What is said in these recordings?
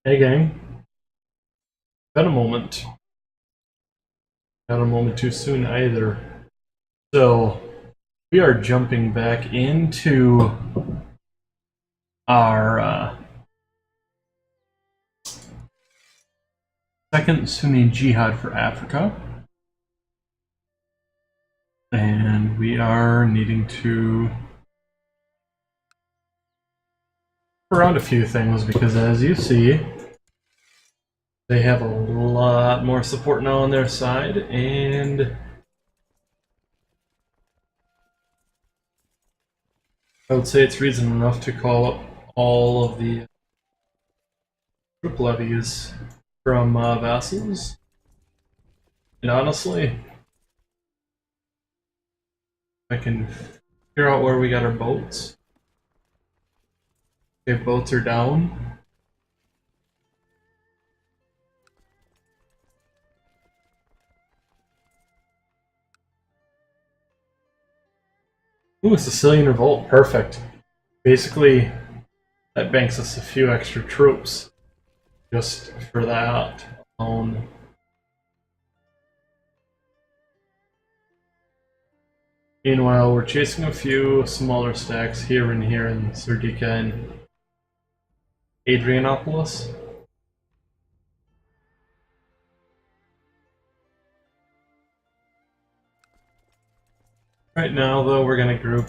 Hey gang, been a moment. Not a moment too soon either. So we are jumping back into our second Sunni Jihad for Africa, and we are needing to around a few things because, as you see, they have a lot more support now on their side, and I would say it's reason enough to call up all of the troop levies from vassals. And honestly, I can figure out where we got our boats. Okay, boats are down. Ooh, Sicilian Revolt, perfect. Basically, that banks us a few extra troops just for that alone. Meanwhile, we're chasing a few smaller stacks here and here in Serdica and Adrianopolis. Right now, though, we're going to group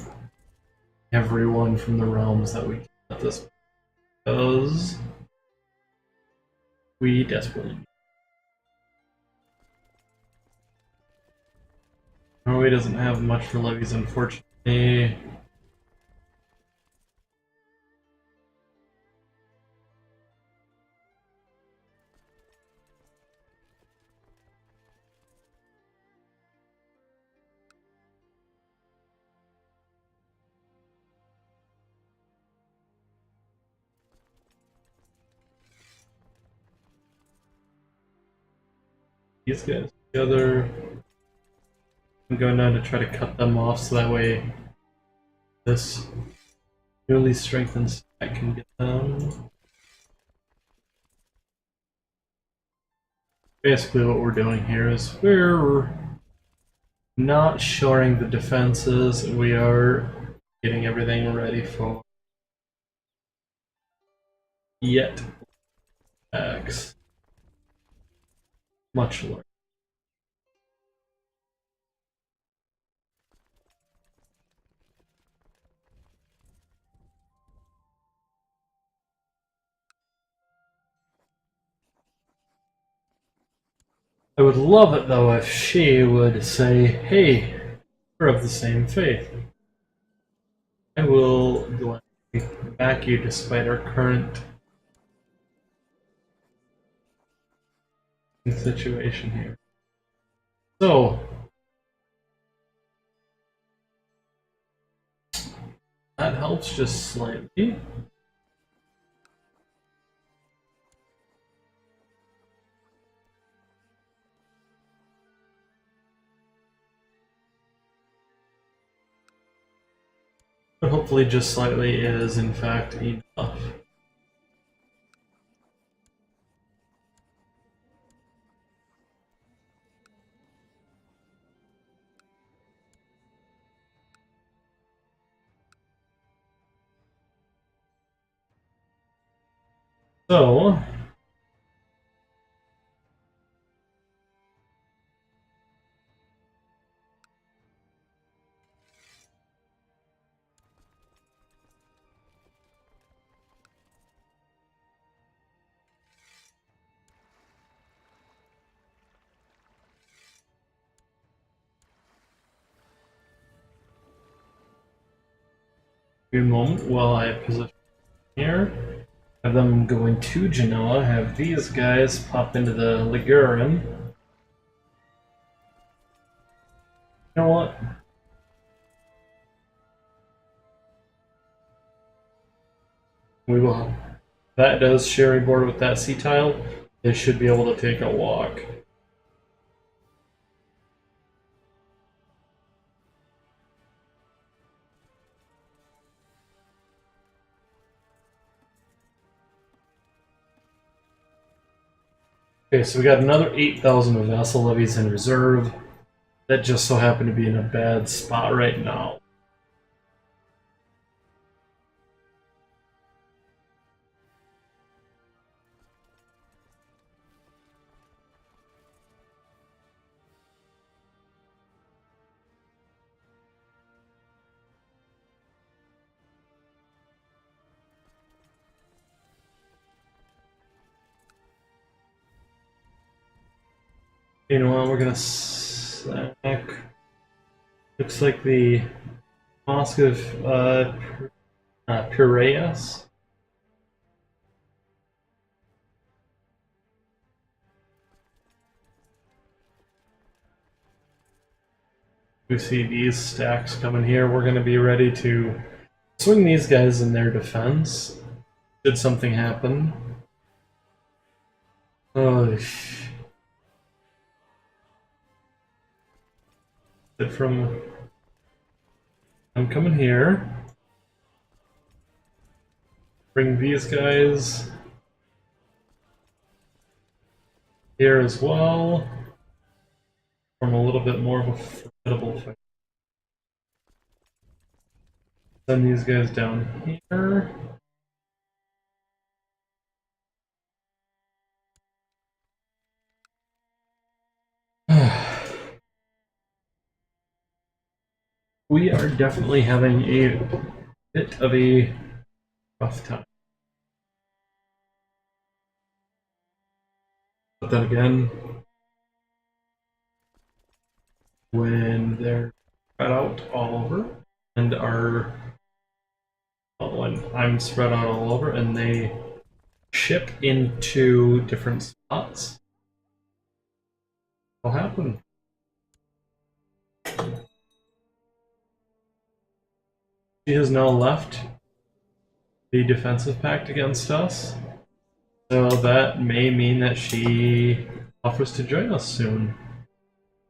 everyone from the realms that we can at this because we desperately need. Norway doesn't have much for levies, unfortunately. These guys together. I'm going down to try to cut them off so that way this newly strengthened stack can get them. Basically what we're doing here is we're not shoring the defenses, we are getting everything ready for yet attacks. Much larger. I would love it though if she would say, hey, we're of the same faith. I will gladly back you despite our current situation here. So, that helps just slightly. But hopefully just slightly is in fact enough. So, a moment while I position here. Have them going to Genoa, have these guys pop into the Liguran. You know what? We will. That does sherry board with that sea tile. They should be able to take a walk. Okay, so we got another 8,000 of vessel levies in reserve. That just so happened to be in a bad spot right now. Meanwhile, we're gonna sack. Looks like the Mosque of Piraeus. We see these stacks coming here. We're going to be ready to swing these guys in their defense. Should something happen. Oh, I'm coming here. Bring these guys here as well. Form a little bit more of a formidable fight. Send these guys down here. We are definitely having a bit of a rough time. But then again, when they're spread out all over and are when I'm spread out all over and they ship into different spots, what'll happen? She has now left the defensive pact against us, so that may mean that she offers to join us soon.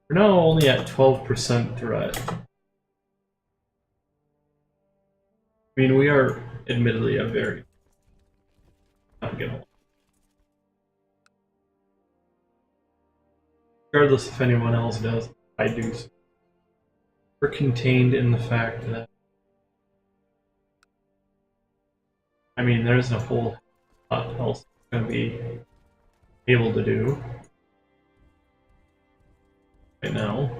We're now only at 12% threat. I mean, we are admittedly a very not gonna lie. Regardless if anyone else does, I do. We're contained in the fact that I mean, there's a whole lot else going to be able to do right now.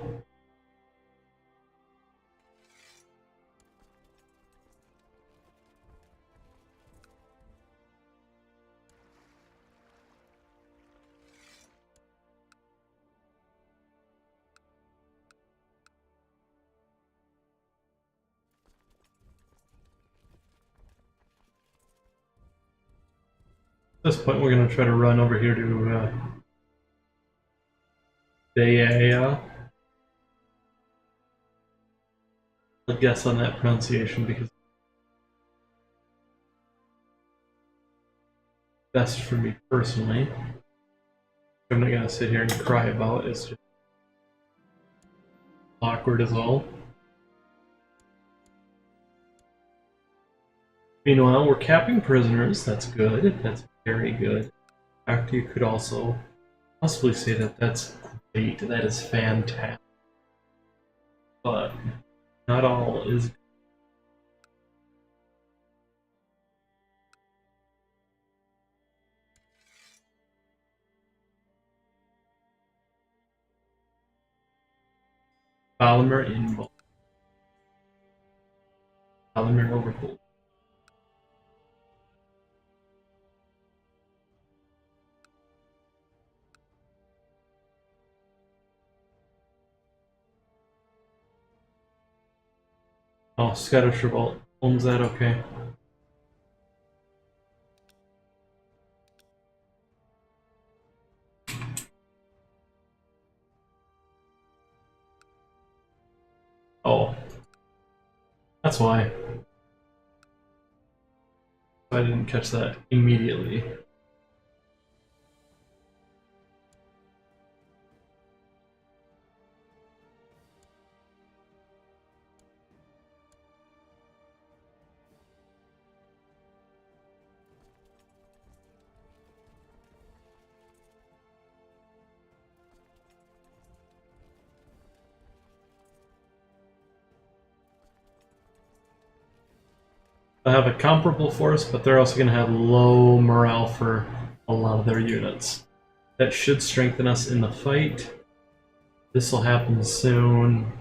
At this point, we're going to try to run over here to Deia. I'll guess on that pronunciation because best for me personally. I'm not going to sit here and cry about it. It's just awkward as all. Meanwhile, we're capping prisoners. That's good. That's very good. In fact, you could also possibly say that that's great. That is fantastic. But not all is good. Polymer in Polymer overpulled. Oh, Scottish Revolt. Owns that, okay. Oh. That's why. I didn't catch that immediately. They'll have a comparable force, but they're also going to have low morale for a lot of their units. That should strengthen us in the fight. This will happen soon.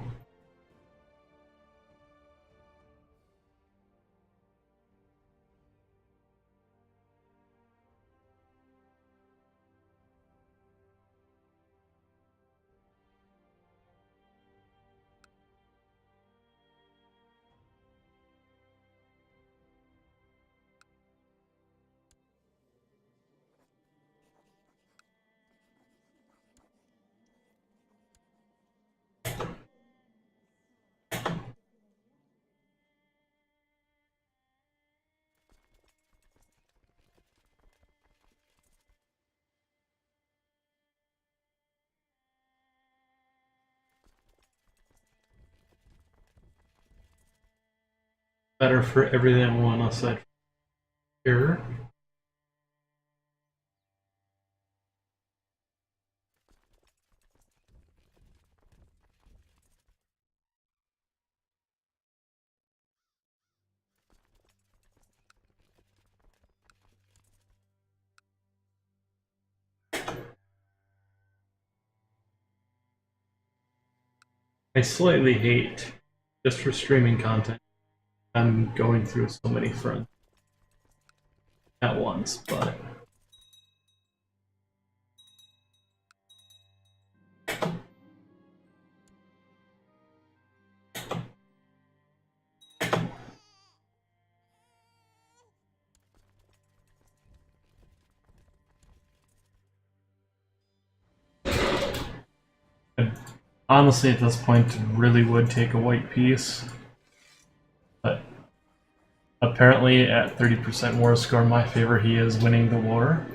Better for everyone aside from here. I slightly hate, just for streaming content, I'm going through so many fronts at once, but honestly, at this point, really would take a white piece. But apparently, at 30% war score, my favor, he is winning the war.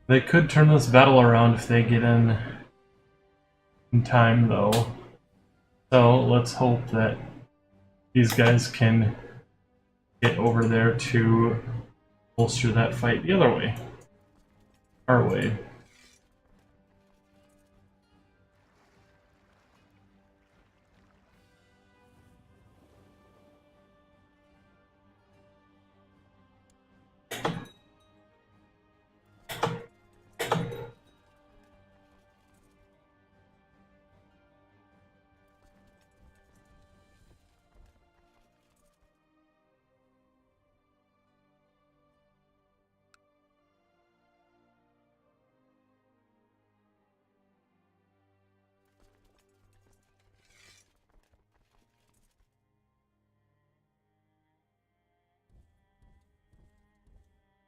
They could turn this battle around if they get in time, though. So let's hope that these guys can get over there to bolster that fight the other way. Our way.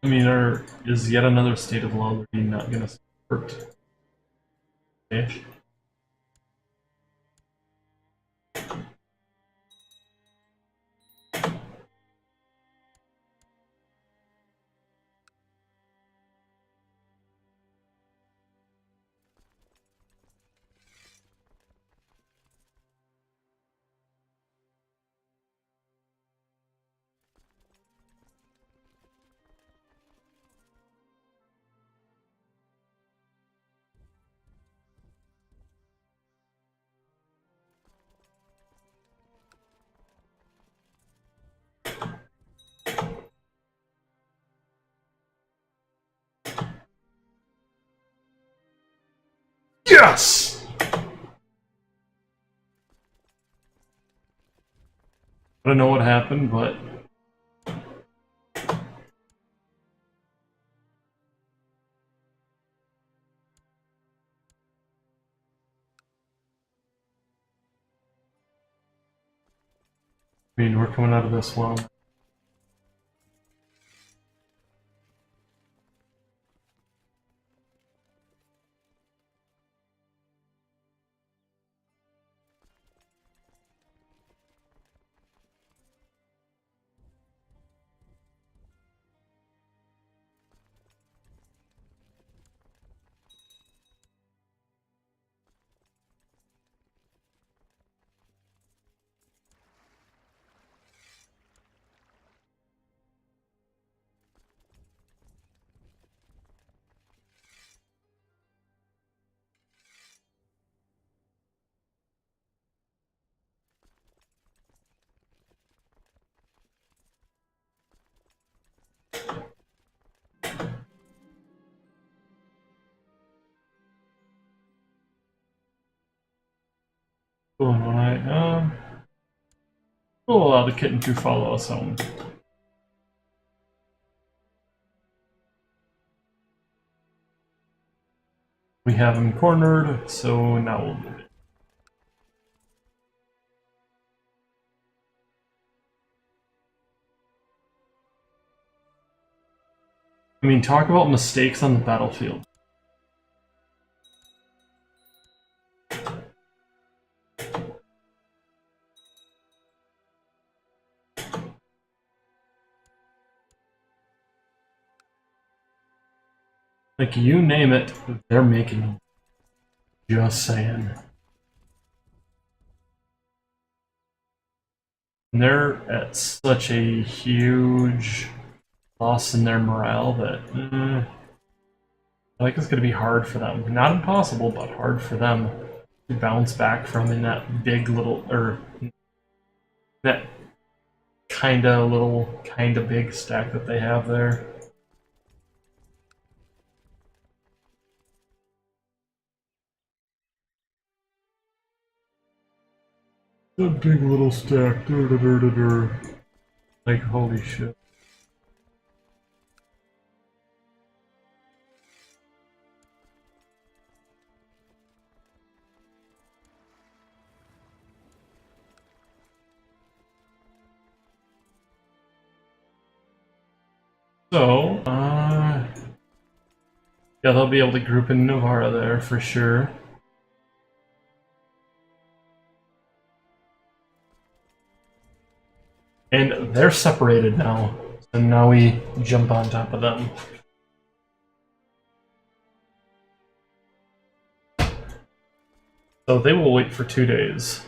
I mean, is yet another state of law not going to support? Okay. Yes! I don't know what happened, but I mean, we're coming out of this well. Cool, and when we'll allow the kitten to follow us home. We have him cornered, so now we'll move it. I mean, talk about mistakes on the battlefield. Like, you name it, they're making them. Just saying. And they're at such a huge loss in their morale that I think it's going to be hard for them. Not impossible, but hard for them to bounce back from in that big little, or that kinda big stack that they have there. The big little stack. Like, holy shit. So, yeah, they'll be able to group in Novara there for sure. And they're separated now, so now we jump on top of them. So they will wait for 2 days.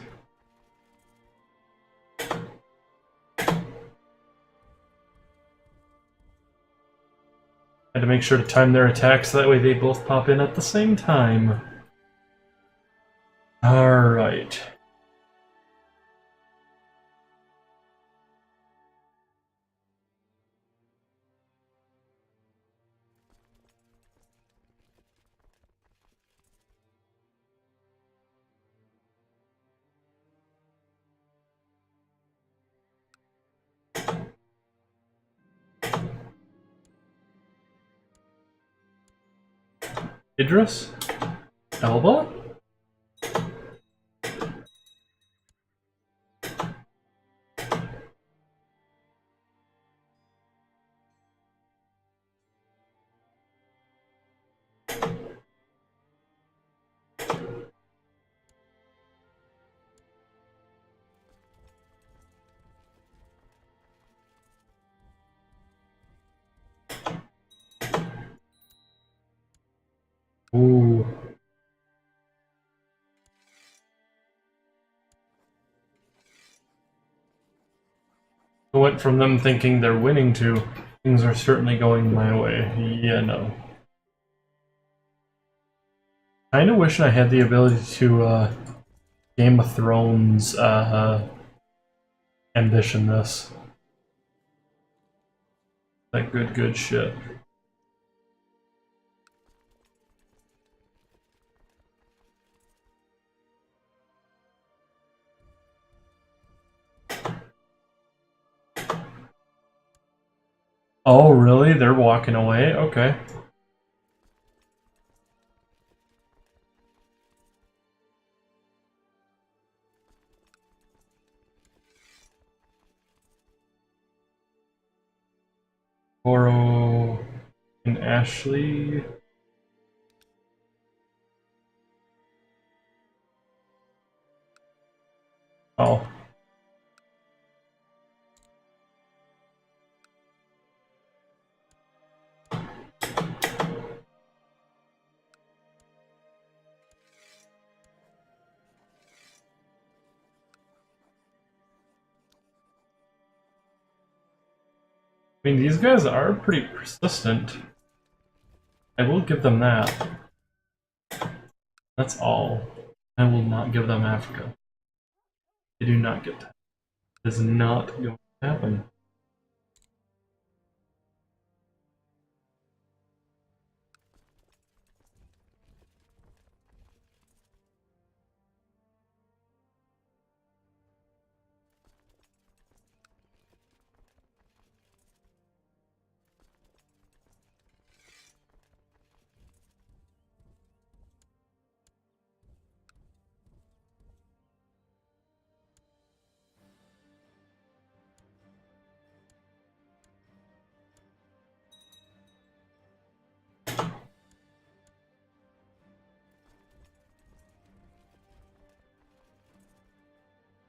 Had to make sure to time their attacks, so that way they both pop in at the same time. Alright. Idris? Elba? Ooh. I went from them thinking they're winning to things are certainly going my way. Yeah, no. Kinda wish I had the ability to Game of Thrones ambition this. That good shit. Oh, really? They're walking away? Okay. Oro and Ashley. Oh. I mean, these guys are pretty persistent. I will give them that. That's all. I will not give them Africa. They do not get that. It is not going to happen.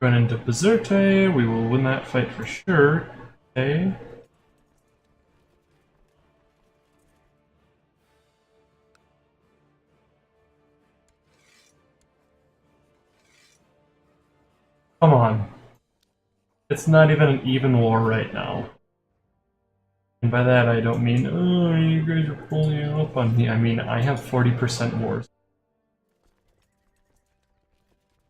Going into Bizerte, we will win that fight for sure. Okay. Come on. It's not even an even war right now. And by that I don't mean, oh, you guys are pulling up on me. I mean, I have 40% wars.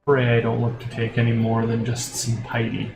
Pray I don't look to take any more than just some piety.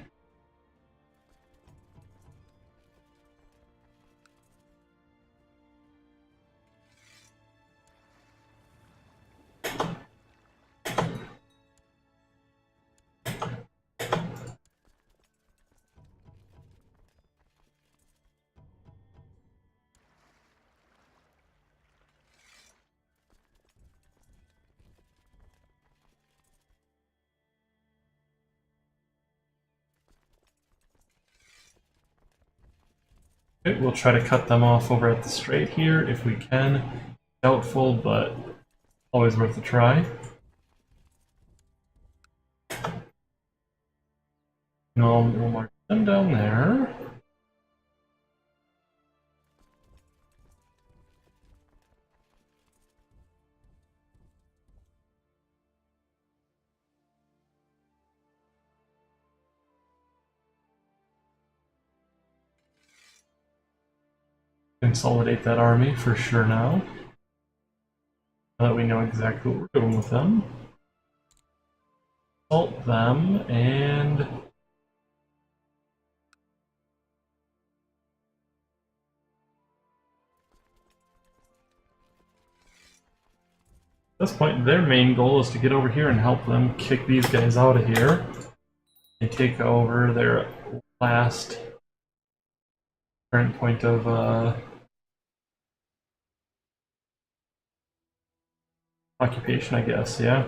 Okay, we'll try to cut them off over at the strait here if we can. Doubtful, but always worth a try. No, we'll mark them down there. Consolidate that army for sure now. Now that we know exactly what we're doing with them. Assault them and... At this point, their main goal is to get over here and help them kick these guys out of here and take over their last current point of occupation, I guess, yeah.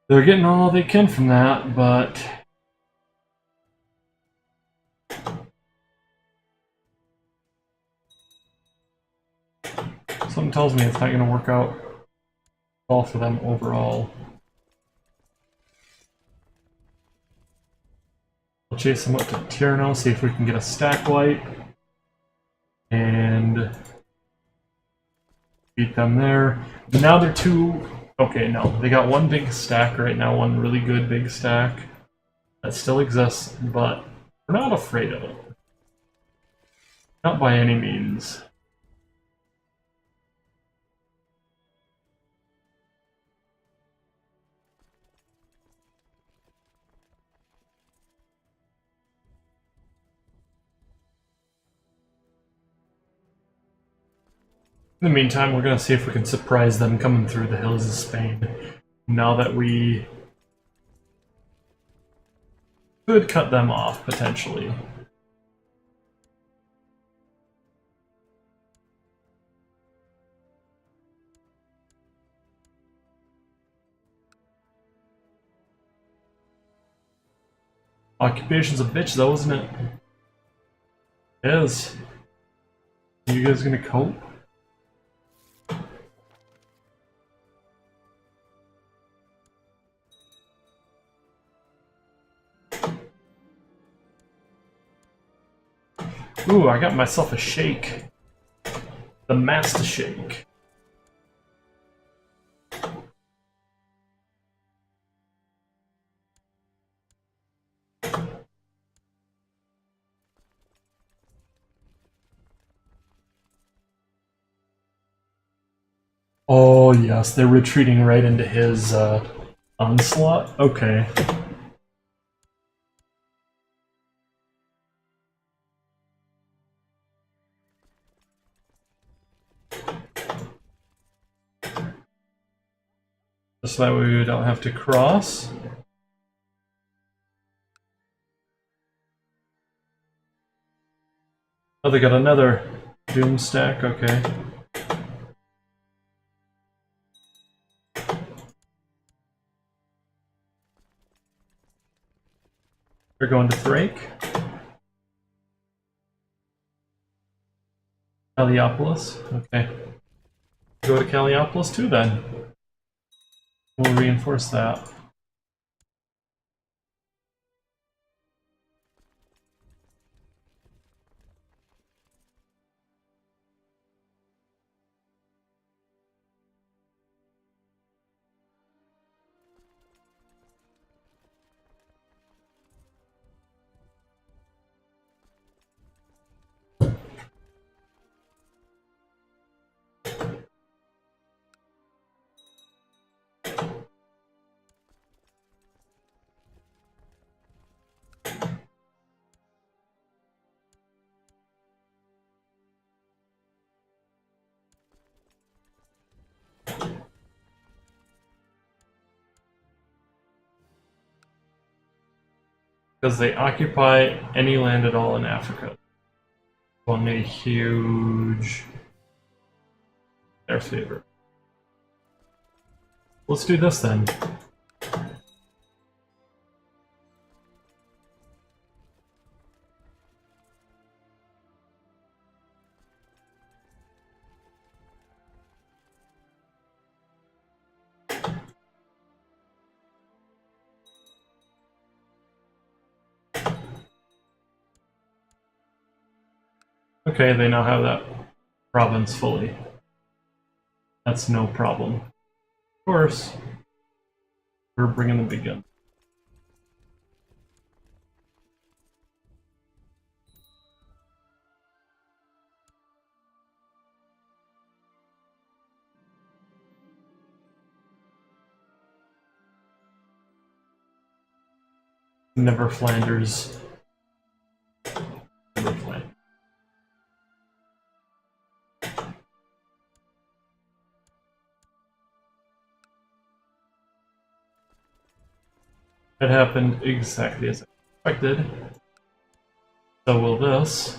They're getting all they can from that, but something tells me it's not going to work out well for them overall. We'll chase them up to Tierno, see if we can get a stack wipe, and beat them there. Now they're two. Okay, no, they got one big stack right now, one really good big stack that still exists, but we're not afraid of it. Not by any means. In the meantime, we're going to see if we can surprise them coming through the hills of Spain. Now that we could cut them off, potentially. Occupation's a bitch though, isn't it? It is. Are you guys going to cope? Ooh, I got myself a shake. The Master Shake. Oh yes, they're retreating right into his onslaught. Okay. Just that way we don't have to cross. Oh, they got another doom stack, okay. They're going to Thrake. Caliopolis, okay. Go to Caliopolis too then. We'll reinforce that. Because they occupy any land at all in Africa. On a huge their favor. Let's do this then. Okay, they now have that province fully. That's no problem. Of course, we're bringing the big gun. Never Flanders. Never Flanders. It happened exactly as I expected. So will this.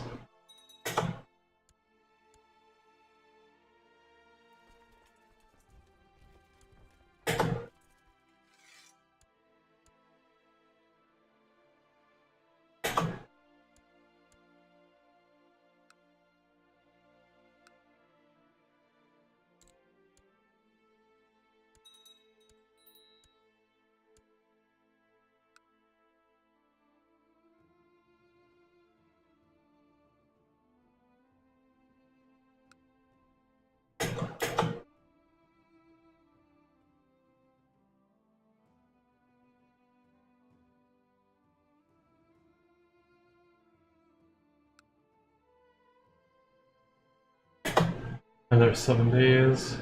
Another 7 days.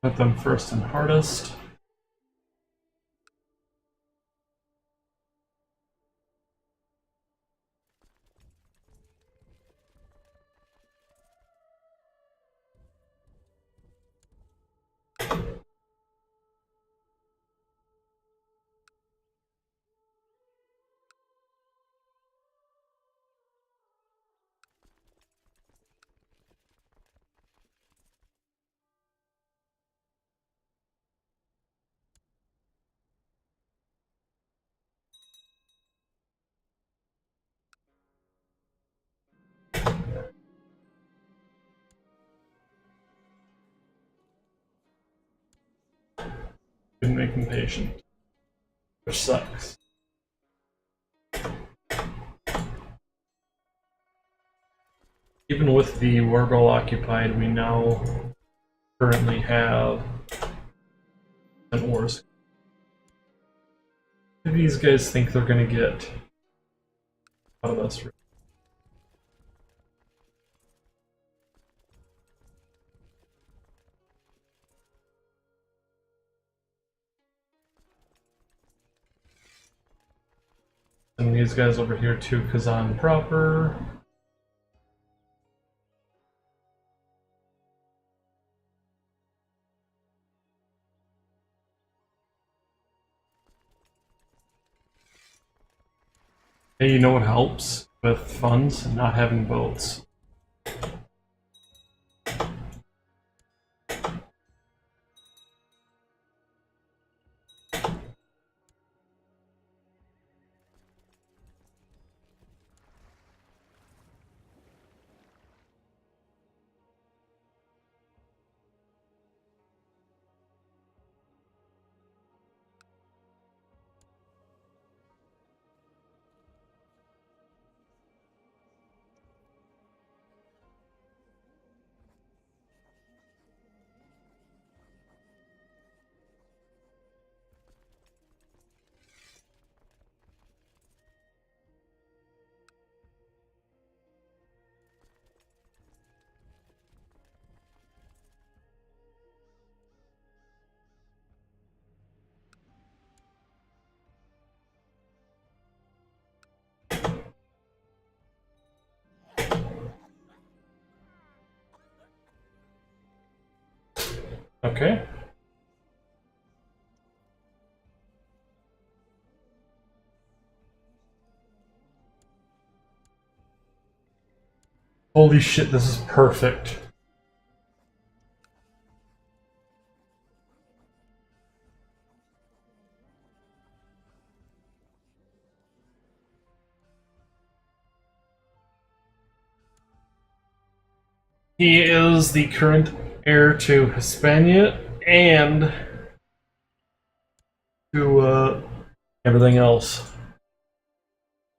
Put them first and hardest. Couldn't make him patient. Which sucks. Even with the war goal occupied, we now currently have an wars. What do these guys think they're gonna get out of us? And these guys over here too, Kazan proper. Hey, you know what helps with funds? Not having boats. Okay. Holy shit, this is perfect. He is the current heir to Hispania and to everything else.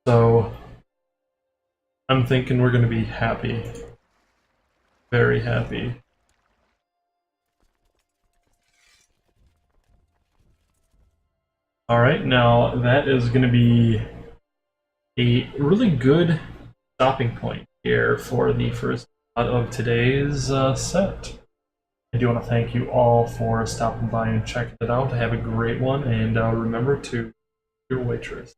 So I'm thinking we're going to be happy. Very happy. Alright, now that is going to be a really good stopping point here for the first part of today's set. I do want to thank you all for stopping by and checking it out. Have a great one, and remember to be your waitress.